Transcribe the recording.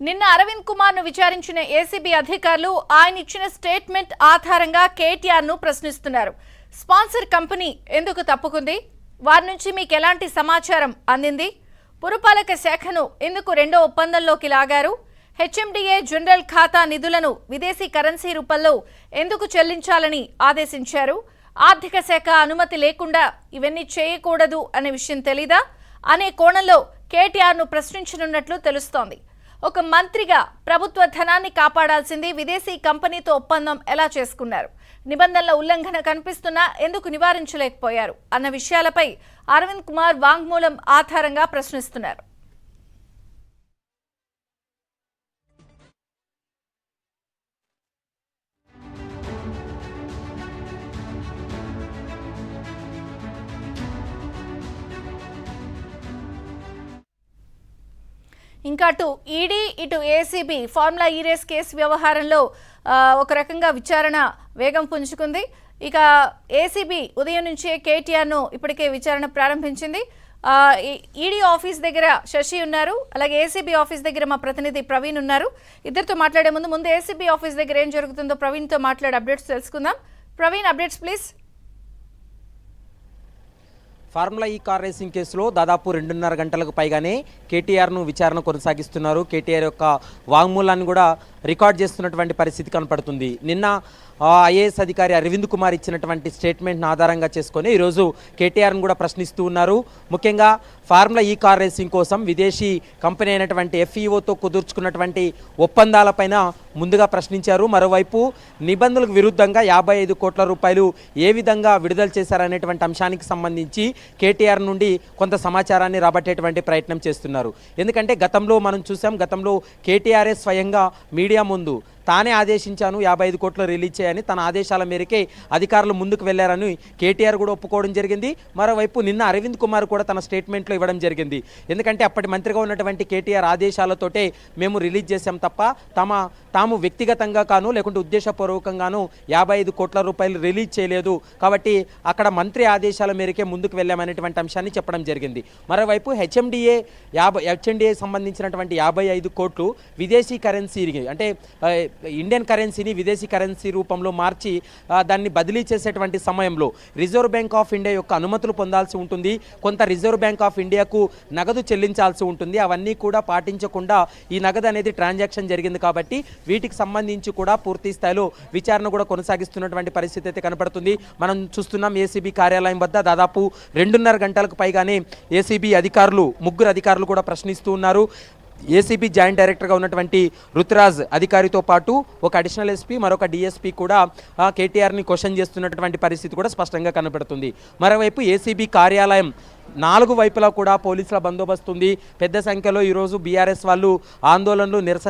నిన్న అరవింద్ కుమార్ ను విచారించిన ఏసీబీ అధికారులు ఆయన ఇచ్చిన స్టేట్మెంట్ ఆధారంగా కేటీఆర్ ను ప్రశ్నిస్తున్నారు. స్పాన్సర్ కంపెనీ ఎందుకు తప్పుకుంది? వారి నుంచి మీకు ఎలాంటి సమాచారం అందింది? పురపాలక శాఖను ఎందుకు రెండో ఒప్పందంలోకి లాగారు? హెచ్ఎండిఏ జనరల్ ఖాతా నిధులను విదేశీ కరెన్సీ రూపంలో ఎందుకు చెల్లించాలని ఆదేశించారు? ఆర్థిక శాఖ అనుమతి లేకుండా ఇవన్నీ చేయకూడదు అనే విషయం తెలీదా అనే కోణంలో కేటీఆర్ ను ప్రశ్నించనున్నట్లు తెలుస్తోంది. ఒక మంత్రిగా ప్రభుత్వ ధనాన్ని కాపాడాల్సింది విదేశీ కంపెనీతో ఒప్పందం ఎలా చేసుకున్నారు? నిబంధనల ఉల్లంఘన కనిపిస్తున్నా ఎందుకు నివారించలేకపోయారు అన్న విషయాలపై అరవింద్ కుమార్ వాంగ్మూలం ఆధారంగా ప్రశ్నిస్తున్నారు. ఇంకా అటు ఈడీ ఇటు ఏసీబీ ఫార్ములా ఈ రేస్ కేసు వ్యవహారంలో ఒక రకంగా విచారణ వేగం పుంజుకుంది. ఇక ఏసీబీ ఉదయం నుంచే కేటీఆర్ను ఇప్పటికే విచారణ ప్రారంభించింది. ఈడీ ఆఫీస్ దగ్గర శశి ఉన్నారు, అలాగే ఏసీబీ ఆఫీస్ దగ్గర మా ప్రతినిధి ప్రవీణ్ ఉన్నారు. ఇద్దరితో మాట్లాడే ముందు ఏసీబీ ఆఫీస్ దగ్గర ఏం జరుగుతుందో ప్రవీణ్తో మాట్లాడే అప్డేట్స్ తెలుసుకుందాం. Praveen, updates please. ఫార్ములా ఈ కార్ రేసింగ్ కేసులో దాదాపు 2.5 గంటలకు పైగానే కేటీఆర్ను విచారణ కొనసాగిస్తున్నారు. కేటీఆర్ యొక్క వాంగ్మూలాన్ని కూడా రికార్డ్ చేస్తున్నటువంటి పరిస్థితి కనపడుతుంది. నిన్న ఐఏఎస్ అధికారి అరవింద్ కుమార్ ఇచ్చినటువంటి స్టేట్మెంట్ను ఆధారంగా చేసుకొని ఈరోజు కేటీఆర్ను కూడా ప్రశ్నిస్తూ ఉన్నారు. ముఖ్యంగా ఫార్ములా ఈ కార్ రేసింగ్ కోసం విదేశీ కంపెనీ అయినటువంటి ఎఫ్ఈఓతో కుదుర్చుకున్నటువంటి ఒప్పందాలపైన ముందుగా ప్రశ్నించారు. మరోవైపు నిబంధనలకు విరుద్ధంగా 55 కోట్ల రూపాయలు ఏ విధంగా విడుదల చేశారనేటువంటి అంశానికి సంబంధించి కేటీఆర్ నుండి కొంత సమాచారాన్ని రాబట్టేటువంటి ప్రయత్నం చేస్తున్నారు. ఎందుకంటే గతంలో మనం చూసాం, గతంలో కేటీఆర్ఏ స్వయంగా మీడియా ముందు తానే ఆదేశించాను 55 కోట్లు రిలీజ్ చేయని, తన ఆదేశాల మేరకే అధికారులు ముందుకు వెళ్లారని కేటీఆర్ కూడా ఒప్పుకోవడం జరిగింది. మరోవైపు నిన్న అరవింద్ కుమార్ కూడా తన స్టేట్మెంట్లో ఇవ్వడం జరిగింది. ఎందుకంటే అప్పటి మంత్రిగా ఉన్నటువంటి కేటీఆర్ ఆదేశాలతోటే మేము రిలీజ్ చేశాం తప్ప తాము వ్యక్తిగతంగా కాను లేకుంటే ఉద్దేశపూర్వకంగాను 55 కోట్ల రూపాయలు రిలీజ్ చేయలేదు, కాబట్టి అక్కడ మంత్రి ఆదేశాల మేరకే ముందుకు వెళ్ళామనేటువంటి అంశాన్ని చెప్పడం జరిగింది. మరోవైపు హెచ్ఎండిఏ సంబంధించినటువంటి 55 కోట్లు విదేశీ కరెన్సీ అంటే ఇండియన్ కరెన్సీని విదేశీ కరెన్సీ రూపంలో మార్చి దాన్ని బదిలీ చేసేటువంటి సమయంలో రిజర్వ్ బ్యాంక్ ఆఫ్ ఇండియా యొక్క అనుమతులు పొందాల్సి ఉంటుంది. కొంత రిజర్వ్ బ్యాంక్ ఆఫ్ ఇండియాకు నగదు చెల్లించాల్సి ఉంటుంది. అవన్నీ కూడా పాటించకుండా ఈ నగదు అనేది ట్రాన్సాక్షన్ జరిగింది. కాబట్టి వీటికి సంబంధించి కూడా పూర్తి స్థాయిలో విచారణ కూడా కొనసాగిస్తున్నటువంటి పరిస్థితి అయితే కనపడుతుంది. మనం చూస్తున్నాం ఏసీబీ కార్యాలయం వద్ద దాదాపు 2.5 గంటలకు పైగానే ఏసీబీ ముగ్గురు అధికారులు కూడా ప్రశ్నిస్తూ ఉన్నారు. ఏసీబీ జాయింట్ డైరెక్టర్గా ఉన్నటువంటి రుతురాజ్ అధికారితో పాటు ఒక అడిషనల్ ఎస్పీ మరొక డిఎస్పీ కూడా కేటీఆర్ని క్వశ్చన్ చేస్తున్నటువంటి పరిస్థితి కూడా స్పష్టంగా కనబడుతుంది. మరోవైపు ఏసీబీ కార్యాలయం 4 వైపులా కూడా పోలీసుల బందోబస్తు ఉంది. పెద్ద సంఖ్యలో ఈరోజు బీఆర్ఎస్ వాళ్ళు ఆందోళనలు నిరసన